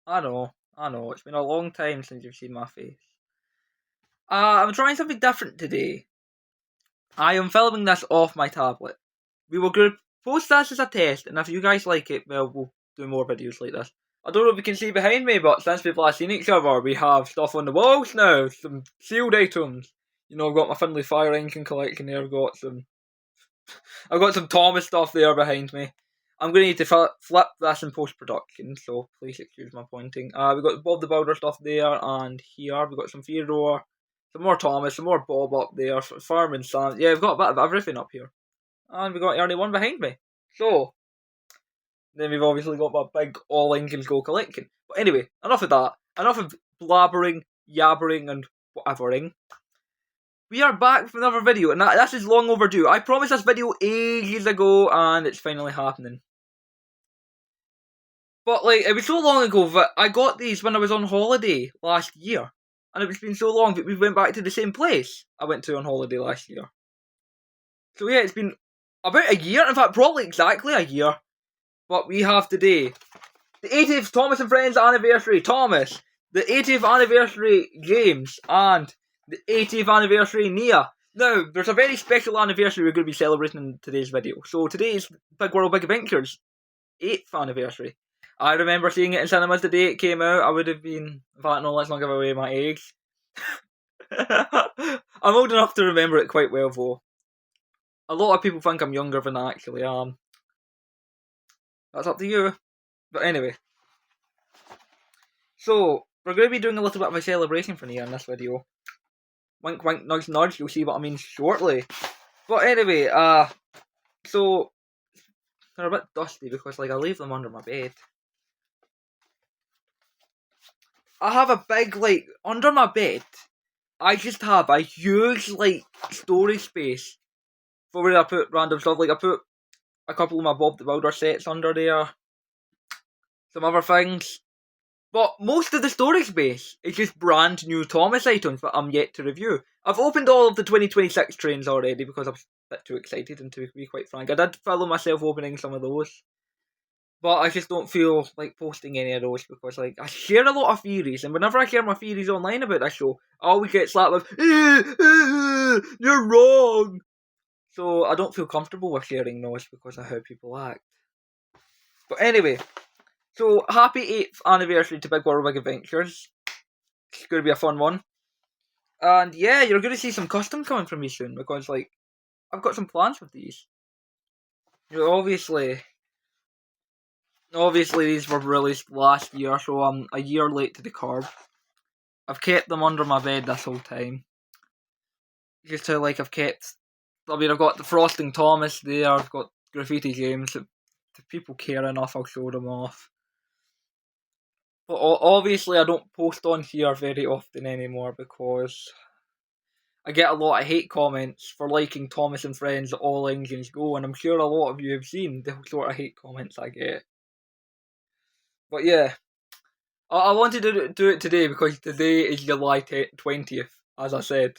I know. It's been a long time since you've seen my face. I'm trying something different today. I am filming this off my tablet. We will post this as a test, and if you guys like it, well, we'll do more videos like this. I don't know if you can see behind me, but since we've last seen each other, we have stuff on the walls now. Some sealed items. I've got my Finley fire engine collection there. I've got some Thomas stuff there behind me. I'm going to need to flip this in post-production, so please excuse my pointing. We've got Bob the Builder stuff there, and here we've got some Theodore, some more Thomas, some more Bob up there, Fireman Sam. Yeah, we've got a bit of everything up here. And we've got Ernie 1 behind me. So, then we've obviously got my big All Engines Go collection. But anyway, enough of that. Enough of blabbering, yabbering, and whatevering. We are back with another video, and this is long overdue. I promised this video ages ago, and it's finally happening. But, it was so long ago that I got these when I was on holiday last year. And it's been so long that we went back to the same place I went to on holiday last year. So yeah, it's been about a year, in fact, probably exactly a year. But we have today the 80th Thomas and Friends anniversary, Thomas. The 80th anniversary, James. And the 80th anniversary, Nia. Now, there's a very special anniversary we're going to be celebrating in today's video. So today is Big World Big Adventures 8th anniversary. I remember seeing it in cinemas the day it came out. I would have been... In fact, no, let's not give away my age. I'm old enough to remember it quite well, though. A lot of people think I'm younger than I actually am. That's up to you. But anyway. So, we're going to be doing a little bit of a celebration for Nia in this video. Wink wink, nudge nudge, you'll see what I mean shortly. But anyway, so... They're a bit dusty because, I leave them under my bed. I have a big, under my bed, I just have a huge, storage space for where I put random stuff. I put a couple of my Bob the Builder sets under there, some other things. But most of the storage space is just brand new Thomas items that I'm yet to review. I've opened all of the 2026 trains already because I was a bit too excited, and to be quite frank, I did follow myself opening some of those. But I just don't feel like posting any of those because, I share a lot of theories, and whenever I share my theories online about this show, I always get slapped with, you're wrong! So I don't feel comfortable with sharing those because of how people act. But anyway, so happy 8th anniversary to Big World Big Adventures. It's going to be a fun one. And yeah, you're going to see some custom coming from me soon because, I've got some plans with these. Obviously, these were released last year, so I'm a year late to the curve. I've kept them under my bed this whole time. Just how, I've got the Frosting Thomas there, I've got Graffiti James. If people care enough, I'll show them off. But obviously, I don't post on here very often anymore because I get a lot of hate comments for liking Thomas and Friends All Engines Go, and I'm sure a lot of you have seen the sort of hate comments I get. But yeah, I wanted to do it today because today is July 20th, as I said.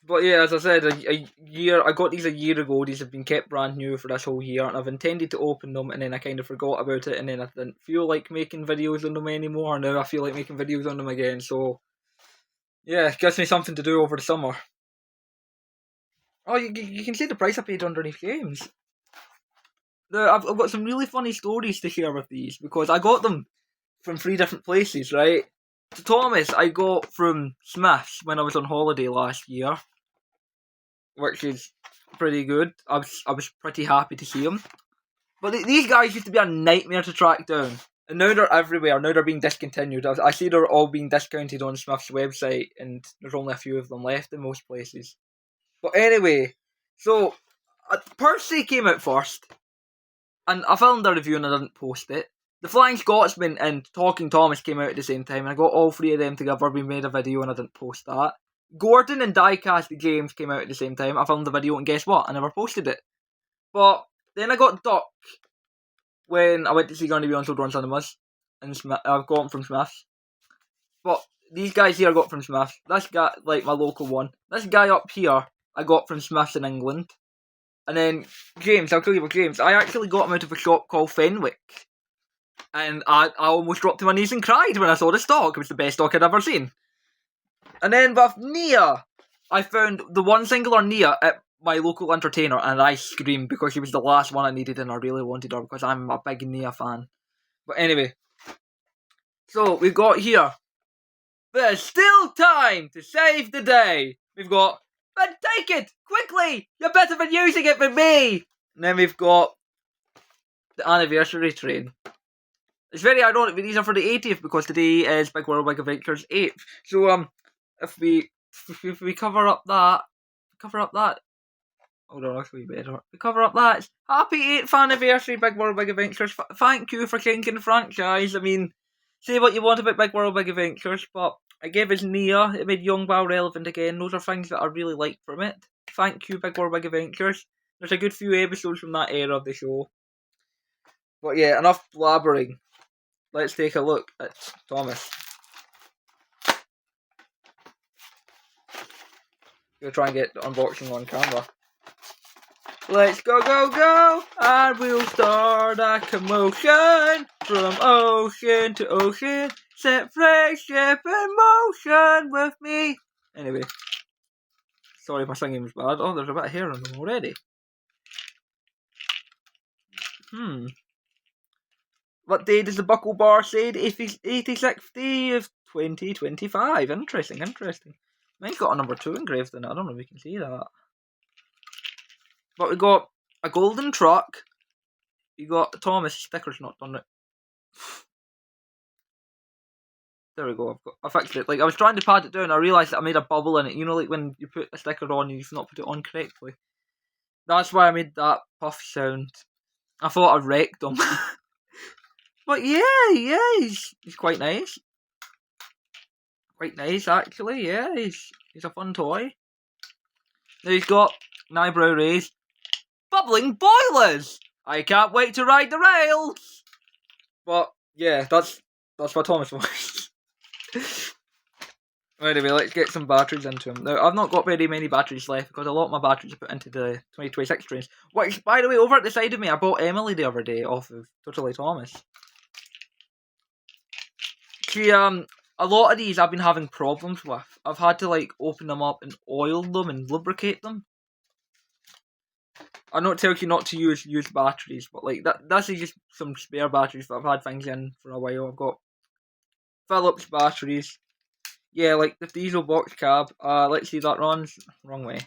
But yeah, as I said, I got these a year ago. These have been kept brand new for this whole year, and I've intended to open them, and then I kind of forgot about it, and then I didn't feel like making videos on them anymore. Now I feel like making videos on them again, so yeah, it gives me something to do over the summer. Oh, you can see the price I paid underneath games. I've got some really funny stories to share with these because I got them from 3 different places, right? So Thomas, I got from Smith's when I was on holiday last year, which is pretty good. I was pretty happy to see them. But these guys used to be a nightmare to track down, and now they're everywhere. Now they're being discontinued. I see they're all being discounted on Smith's website, and there's only a few of them left in most places. But anyway, so Percy came out first. And I filmed a review and I didn't post it. The Flying Scotsman and Talking Thomas came out at the same time, and I got all 3 of them together. We made a video and I didn't post that. Gordon and Diecast James came out at the same time. I filmed the video, and guess what? I never posted it. But then I got Duck when I went to see Gonna Be on Sold on Cinemas, and I got them from Smith's. But these guys here I got from Smith's. This guy, my local one. This guy up here I got from Smith's in England. And then James, I'll tell you about James. I actually got him out of a shop called Fenwick. And I almost dropped to my knees and cried when I saw the stock. It was the best stock I'd ever seen. And then with Nia, I found the one singular Nia at my local entertainer, and I screamed because she was the last one I needed, and I really wanted her because I'm a big Nia fan. But anyway, so we've got here, there's still time to save the day. We've got, but take it quickly. You're better than using it than me. And then we've got the anniversary train. It's very ironic, but these are for the 80th because today is Big World Big Adventures 8th. So if we cover up that, hold on, actually better. We cover up that. It's happy 8th anniversary, Big World Big Adventures. Thank you for kicking the franchise. I mean, say what you want about Big World Big Adventures, but it gave us Nia. It made Young Bao relevant again. Those are things that I really liked from it. Thank you, Big World Big Adventures. There's a good few episodes from that era of the show. But yeah, enough blabbering. Let's take a look at Thomas. Gonna try and get the unboxing on camera. Let's go, go, go! And we'll start a commotion from ocean to ocean. Set friendship in motion with me. Anyway, sorry if my singing was bad. Oh, there's a bit of hair on them already. What day does the buckle bar say? The 86th day of 2025. Interesting. Mine's got a number 2 engraved in it. I don't know if you can see that. But we got a golden truck. You got Thomas sticker's not done it. There we go. I fixed it. Like I was trying to pad it down. I realised that I made a bubble in it. You know, like when you put a sticker on, you've not put it on correctly. That's why I made that puff sound. I thought I wrecked him. But yeah, he's quite nice. Quite nice, actually. Yeah, he's a fun toy. Now he's got an eyebrow raised. Bubbling boilers! I can't wait to ride the rails! But yeah, that's what Thomas wants. Anyway, let's get some batteries into him. Now, I've not got very many batteries left because a lot of my batteries are put into the 2026 trains. Which, by the way, over at the side of me, I bought Emily the other day off of Totally Thomas. See, a lot of these I've been having problems with. I've had to, like, open them up and oil them and lubricate them. I don't tell you not to use batteries, but, like, this is just some spare batteries that I've had things in for a while. I've got Phillips batteries. Yeah, like the diesel box cab. Let's see, that runs wrong way.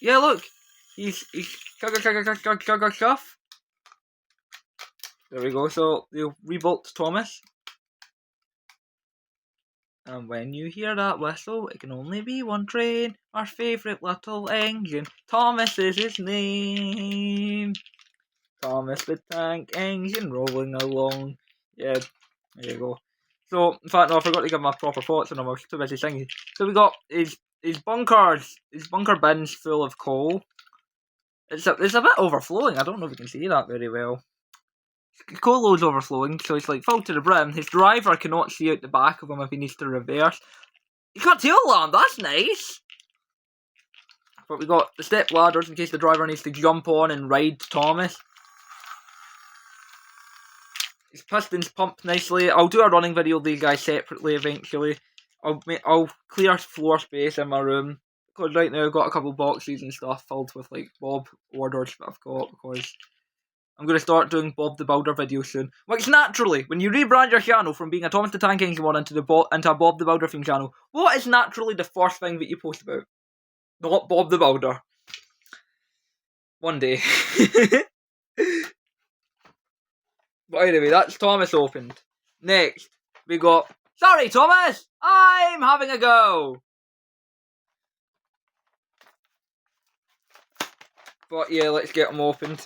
Yeah, look, he's chuff. There we go. So they'll rebolt Thomas. And when you hear that whistle, it can only be one train. Our favourite little engine. Thomas is his name. Thomas the Tank Engine rolling along. Yeah, there you go. So, in fact, no, I forgot to give my proper thoughts on him. I was too busy singing. So we got his bunkers, his bunker bins full of coal. It's a bit overflowing. I don't know if you can see that very well. His coal load's overflowing, so it's like full to the brim. His driver cannot see out the back of him if he needs to reverse. You can't tail alarm, that's nice! But we got the step ladders in case the driver needs to jump on and ride Thomas. His pistons pump nicely. I'll do a running video of these guys separately eventually. I'll clear floor space in my room. Because right now I've got a couple boxes and stuff filled with like Bob orders that I've got because I'm going to start doing Bob the Builder videos soon. Which naturally, when you rebrand your channel from being a Thomas the Tank Engine one into a Bob the Builder theme channel, what is naturally the first thing that you post about? Not Bob the Builder. One day. But anyway, that's Thomas opened. Next, we got... Sorry, Thomas! I'm having a go! But yeah, let's get them opened.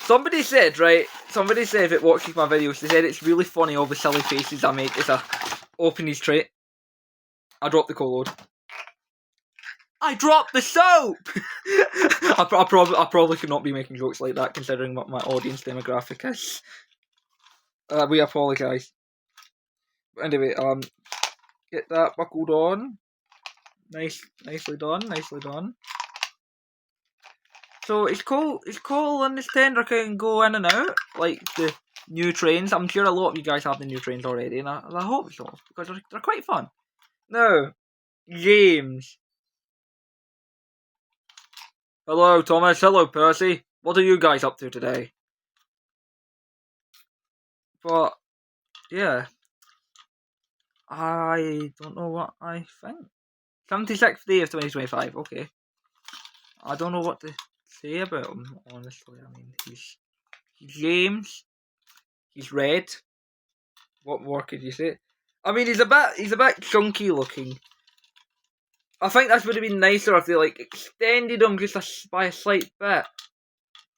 Somebody said if it watches my videos, they said it's really funny all the silly faces I make as I open these tray. I dropped the coal load. I dropped the soap! I probably could not be making jokes like that considering what my audience demographic is. We apologise. But anyway, get that buckled on. Nicely done. So it's cool and this tender can go in and out, like the new trains. I'm sure a lot of you guys have the new trains already, and I hope so, because they're quite fun. Now, James. Hello, Thomas. Hello, Percy. What are you guys up to today? But, yeah. I don't know what I think. 76th day of 2025, okay. I don't know what to say about him, honestly. I mean, he's James. He's red. What more could you say? I mean, he's a bit chunky looking. I think this would have been nicer if they like extended him just by a slight bit.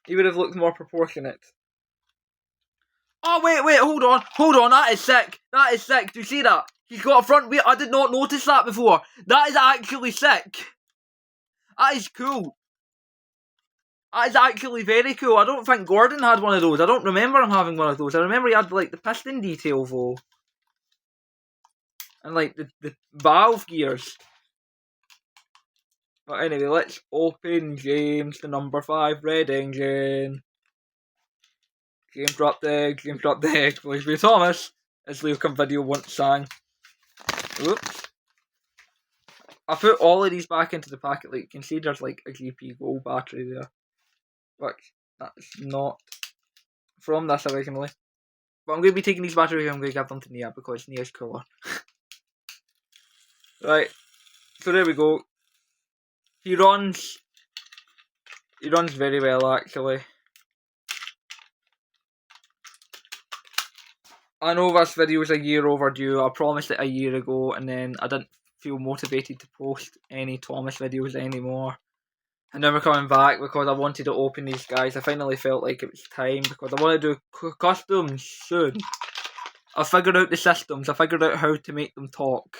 He would have looked more proportionate. Oh wait, hold on, that is sick, do you see that? He's got a front wheel, I did not notice that before. That is actually sick. That is cool. That is actually very cool. I don't think Gordon had one of those. I don't remember him having one of those. I remember he had like the piston detail though. And like the valve gears. But anyway, let's open James, the number 5 red engine. James dropped the egg, please be Thomas, as Leocom video once sang. Oops. I put all of these back into the packet, like you can see there's like a GP Gold battery there. But that's not from this originally. But I'm going to be taking these batteries and I'm going to give them to Nia because Nia's cooler. Right, so there we go. He runs very well actually. I know this video is a year overdue. I promised it a year ago and then I didn't feel motivated to post any Thomas videos anymore. And now we're coming back because I wanted to open these guys. I finally felt like it was time because I want to do customs soon. I figured out the systems. I figured out how to make them talk.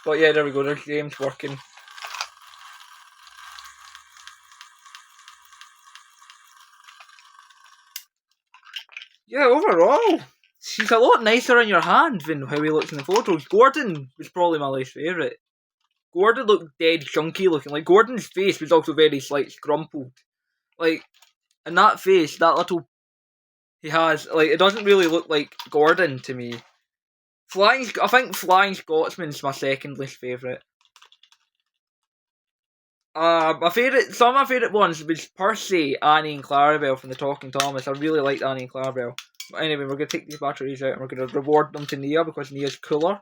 But yeah, there we go. There's James working. Yeah, overall, she's a lot nicer in your hand than how he looks in the photos. Gordon was probably my least favourite. Gordon looked dead chunky looking. Like, Gordon's face was also very slight scrumpled. Like, in that face, that little he has, like, it doesn't really look like Gordon to me. I think Flying Scotsman's my second least favourite. Some of my favourite ones was Percy, Annie and Clarabelle from the Talking Thomas. I really liked Annie and Clarabelle. But anyway, we're going to take these batteries out and we're going to reward them to Nia because Nia's cooler.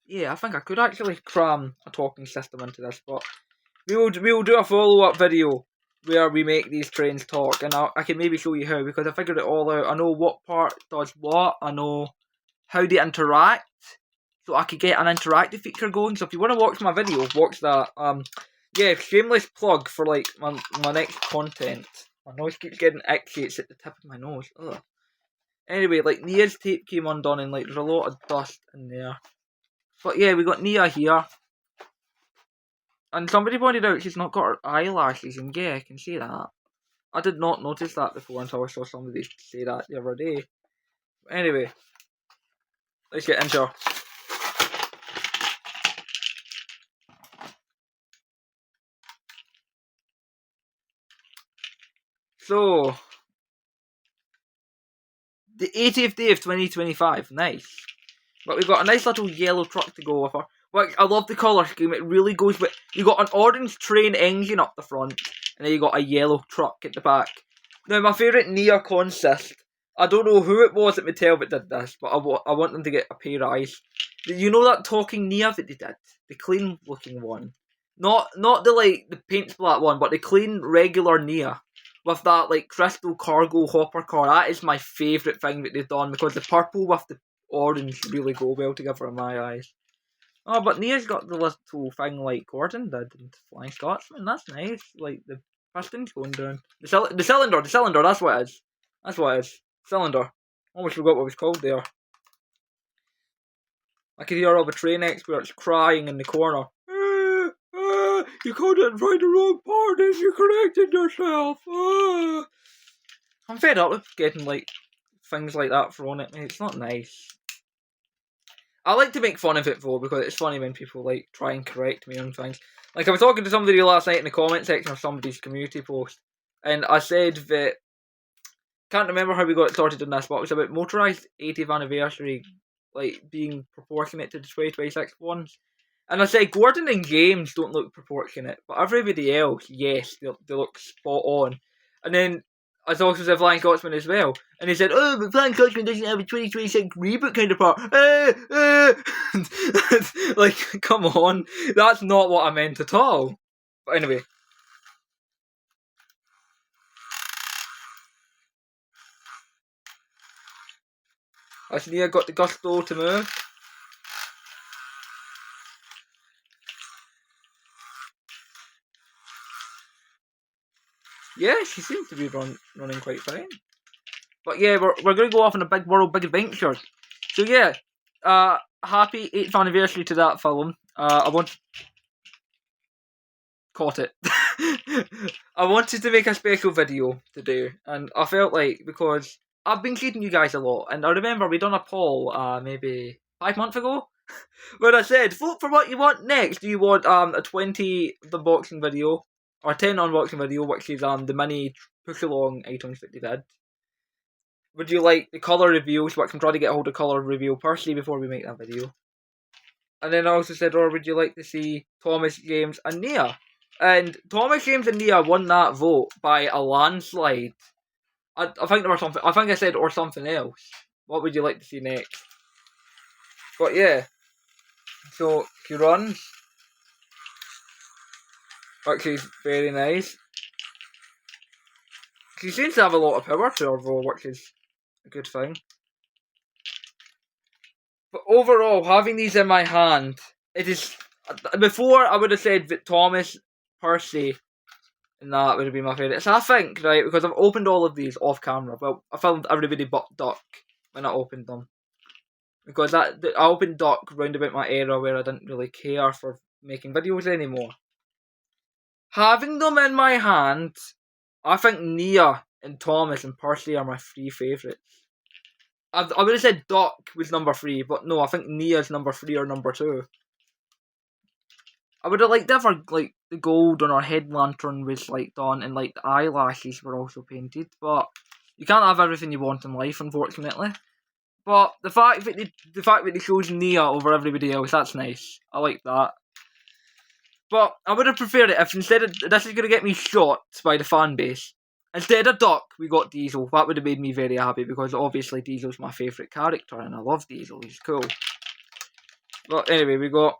Yeah, I think I could actually cram a talking system into this, but we will do a follow-up video where we make these trains talk, and I can maybe show you how, because I figured it all out. I know what part does what, I know how they interact, so I could get an interactive feature going. So if you want to watch my video, watch that. Yeah, shameless plug for like my next content. My nose keeps getting itchy, it's at the tip of my nose. Ugh. Anyway, like Nia's tape came undone and like there's a lot of dust in there. But yeah, we got Nia here. And somebody pointed out she's not got her eyelashes, and yeah, I can see that. I did not notice that before until I saw somebody say that the other day. But anyway, let's get into her. So, the 80th day of 2025, nice. But we've got a nice little yellow truck to go with her. Like, I love the colour scheme, it really goes with... You got an orange train engine up the front, and then you got a yellow truck at the back. Now, my favourite Nia consist, I don't know who it was at Mattel that did this, but I want them to get a pair of eyes. You know that talking Nia that they did? The clean looking one. Not the like, the paint splat one, but the clean regular Nia. With that like crystal cargo hopper car. That is my favourite thing that they've done, because the purple with the orange really go well together in my eyes. Oh, but Nia's got the little thing like Gordon did in Flying Scotsman. That's nice. Like, the piston's going down. The cylinder, that's what it is. That's what it is. Cylinder. Almost forgot what it was called there. I could hear all the train experts crying in the corner. You couldn't find the wrong part and you corrected yourself. I'm fed up with getting, like, things like that thrown at me. It's not nice. I like to make fun of it though, because it's funny when people like try and correct me on things. Like, I was talking to somebody last night in the comment section of somebody's community post, and I said that, can't remember how we got started on this, but it was about motorised 80th anniversary, like, being proportionate to the 2026 ones. And I said, Gordon and James don't look proportionate, but everybody else, yes, they look spot on. And then, I also said Flying Scotsman as well. And he said, oh, but Flying Scotsman doesn't have a 2026 reboot counterpart. Like, come on. That's not what I meant at all. But anyway. Nia got the gusto to move. Yeah, she seems to be running quite fine. But yeah, we're going to go off on a big world, big adventure. So yeah, happy 8th anniversary to that film. Caught it. I wanted to make a special video today, and I felt like, because I've been treating you guys a lot, and I remember we done a poll maybe 5 months ago, where I said, vote for what you want next. Do you want a 20 unboxing video, or 10 unboxing video, which is the mini push along items that they did? Would you like the colour reviews, which I'm trying to get a hold of colour review personally before we make that video? And then I also said, or would you like to see Thomas, James and Nia? And Thomas, James and Nia won that vote by a landslide. I think there was something, I think I said or something else. What would you like to see next? But yeah, so he runs, which is very nice. She seems to have a lot of power to her though, which is a good thing. But overall, having these in my hand, it is... Before, I would have said that Thomas, Percy, and that would have been my favourite. So I think, right, because I've opened all of these off camera. Well, I filmed everybody but Duck when I opened them. Because I opened Duck round about my era where I didn't really care for making videos anymore. Having them in my hand, I think Nia and Thomas and Percy are my 3 favourites. I would have said Duck was number 3, but no, I think Nia's number 3 or number 2. I would have liked if like the gold on her head lantern was like done and like the eyelashes were also painted, but you can't have everything you want in life, unfortunately. But the fact that they chose Nia over everybody else, that's nice. I like that. But I would have preferred it if instead of this is gonna get me shot by the fan base. Instead of Duck, we got Diesel. That would have made me very happy because obviously Diesel's my favourite character and I love Diesel. He's cool. But anyway, we got...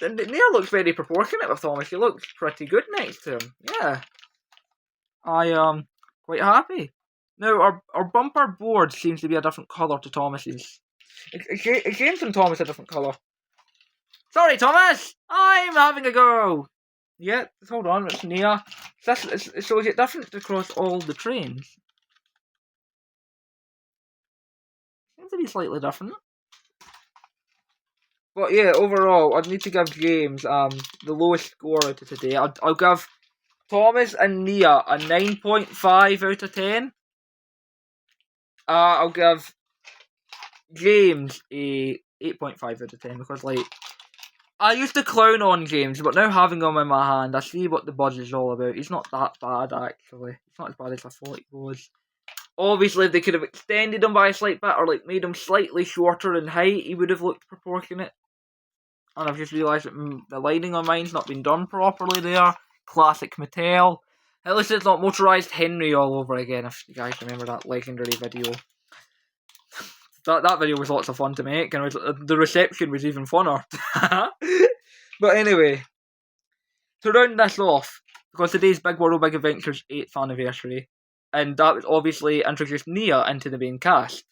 Nia looks very proportionate with Thomas. He looks pretty good next to him. Yeah. I am quite happy. Now, our bumper board seems to be a different colour to Thomas's. James and Thomas a different colour. Sorry, Thomas! I'm having a go! Yeah, hold on, it's Nia. So is it different across all the trains? Seems to be slightly different. But yeah, overall, I'd need to give James the lowest score out of today. I'll give Thomas and Nia a 9.5 out of 10. I'll give James a 8.5 out of 10 because, like, I used to clown on James, but now having him in my hand, I see what the buzz is all about. He's not that bad, actually. He's not as bad as I thought he was. Obviously, if they could have extended him by a slight bit, or like made him slightly shorter in height, he would have looked proportionate. And I've just realised that the lighting on mine's not been done properly there. Classic Mattel. At least it's not motorised Henry all over again, if you guys remember that legendary video. That video was lots of fun to make, and the reception was even funner. But anyway, to round this off, because today's Big World Big Adventure's 8th anniversary, and that was obviously introduced Nia into the main cast.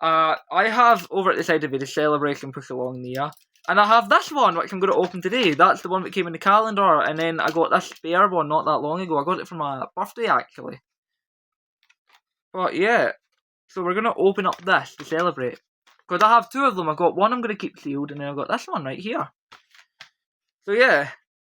I have over at the side of me the Celebration Push Along Nia, and I have this one which I'm going to open today. That's the one that came in the calendar, and then I got this spare one not that long ago. I got it for my birthday actually. But yeah. So we're going to open up this to celebrate. Because I have 2 of them. I've got one I'm going to keep sealed, and then I've got this one right here. So yeah,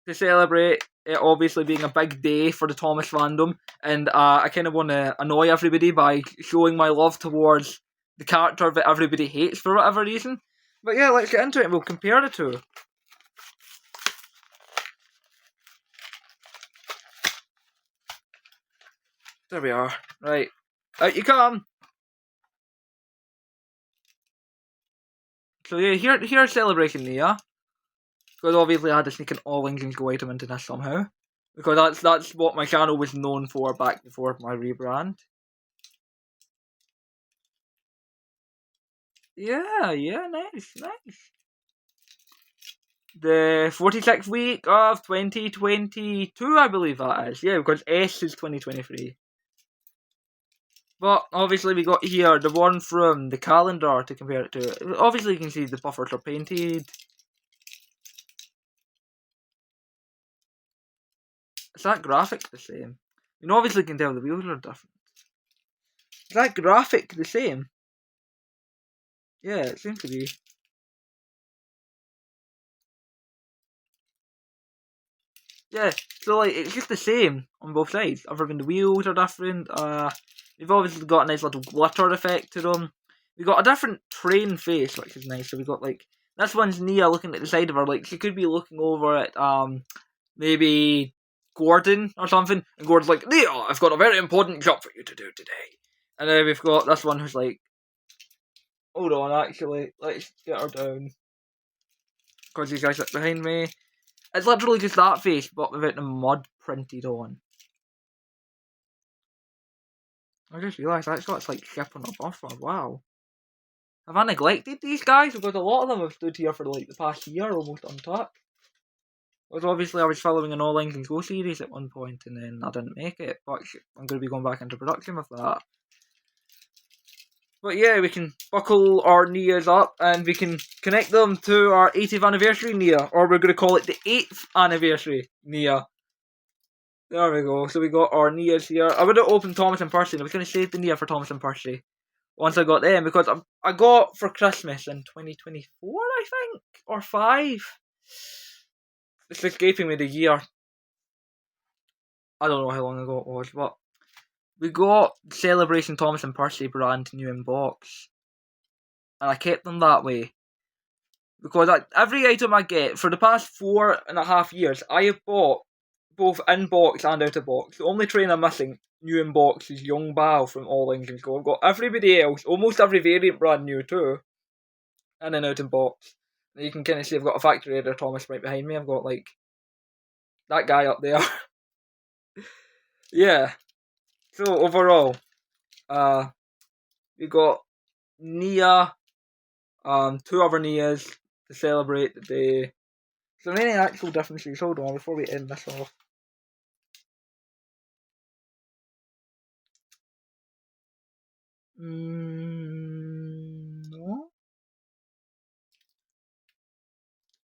to celebrate it obviously being a big day for the Thomas fandom. And I kind of want to annoy everybody by showing my love towards the character that everybody hates for whatever reason. But yeah, let's get into it and we'll compare the 2. There we are. Right. Out you come! So yeah, here's Celebration Nia. Because obviously I had to sneak an all engines go item into this somehow. Because that's what my channel was known for back before my rebrand. Yeah, nice. The 46th week of 2022, I believe that is. Yeah, because S is 2023. But obviously we got here the one from the calendar to compare it to. Obviously you can see the buffers are painted. Is that graphic the same? You know, obviously you can tell the wheels are different. Is that graphic the same? Yeah, it seems to be. Yeah, so like it's just the same on both sides. Other than the wheels are different. We've obviously got a nice little glitter effect to them. We got a different train face, which is nice. So we got like this one's Nia looking at the side of her, like she could be looking over at maybe Gordon or something, and Gordon's like, Nia, I've got a very important job for you to do today. And then we've got this one who's like, hold on, actually, let's get her down because you guys are behind me. It's literally just that face, but without the mud printed on. I just realised that's got like ship on a buffer. Wow. Have I neglected these guys? Because a lot of them have stood here for like the past year, almost untouched. Because obviously I was following an All Engines Go series at one point and then I didn't make it. But I'm going to be going back into production with that. But yeah, we can buckle our Nias up and we can connect them to our 80th anniversary Nia. Or we're going to call it the 8th anniversary Nia. There we go. So we got our Nias here. I would have opened Thomas and Percy. I was going to save the Nia for Thomas and Percy once I got them because I got for Christmas in 2024, I think, or 5. It's escaping me the year. I don't know how long ago it was, but we got Celebration Thomas and Percy brand new in box, and I kept them that way because every item I get for the past 4.5 years, I have bought both in box and out of box. The only train I'm missing new in box is Young Bao from All Engines Go. I've got everybody else, almost every variant brand new too, and then out in box. And you can kind of see I've got a factory editor Thomas right behind me. I've got like that guy up there. Yeah. So overall, we got Nia, 2 other Nias to celebrate the day. Is there any actual differences? Hold on, before we end this off. No.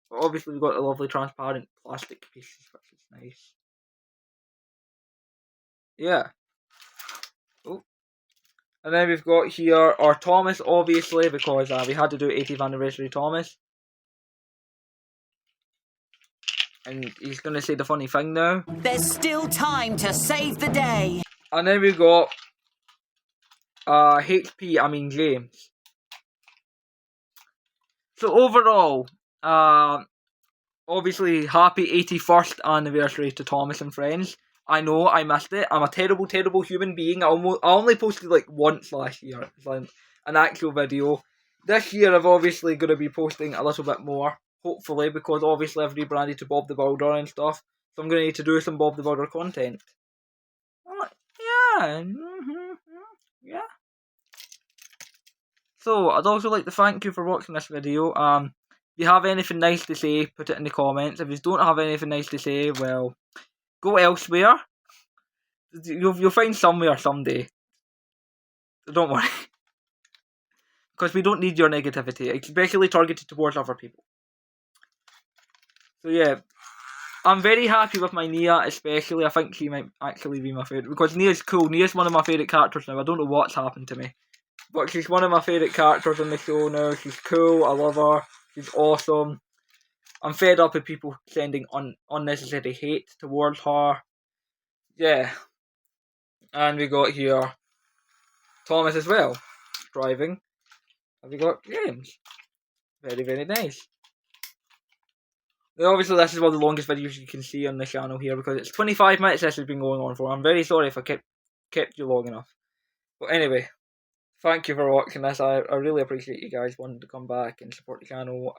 But obviously we've got the lovely transparent plastic pieces, which is nice. Yeah. Oh. And then we've got here our Thomas, obviously, because we had to do 80th anniversary Thomas. And he's going to say the funny thing now. There's still time to save the day. And then we've got James. So overall, obviously happy 81st anniversary to Thomas and Friends. I know I missed it. I'm a terrible, terrible human being. I only posted like once last year. It's like an actual video. This year I've obviously going to be posting a little bit more, hopefully, because obviously I've rebranded to Bob the Builder and stuff. So I'm going to need to do some Bob the Builder content. Yeah. Yeah. So I'd also like to thank you for watching this video. If you have anything nice to say, put it in the comments. If you don't have anything nice to say, well, go elsewhere. You'll find somewhere someday. So don't worry. Because we don't need your negativity, especially targeted towards other people. So yeah, I'm very happy with my Nia, especially. I think she might actually be my favourite. Because Nia's cool. Nia's one of my favourite characters now. I don't know what's happened to me. But she's one of my favourite characters on the show now. She's cool. I love her. She's awesome. I'm fed up with people sending unnecessary hate towards her. Yeah. And we got here Thomas as well. Driving. And we got James. Very, very nice. Now, obviously this is one of the longest videos you can see on the channel here because it's 25 minutes this has been going on for. I'm very sorry if I kept kept you long enough. But anyway, thank you for watching this. I really appreciate you guys wanting to come back and support the channel.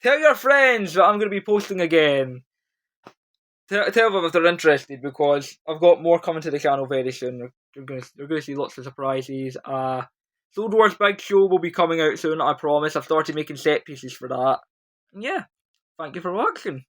Tell your friends that I'm going to be posting again. Tell them if they're interested, because I've got more coming to the channel very soon. They're going to see lots of surprises. Soul Wars Big Show will be coming out soon, I promise. I've started making set pieces for that. And yeah, thank you for watching.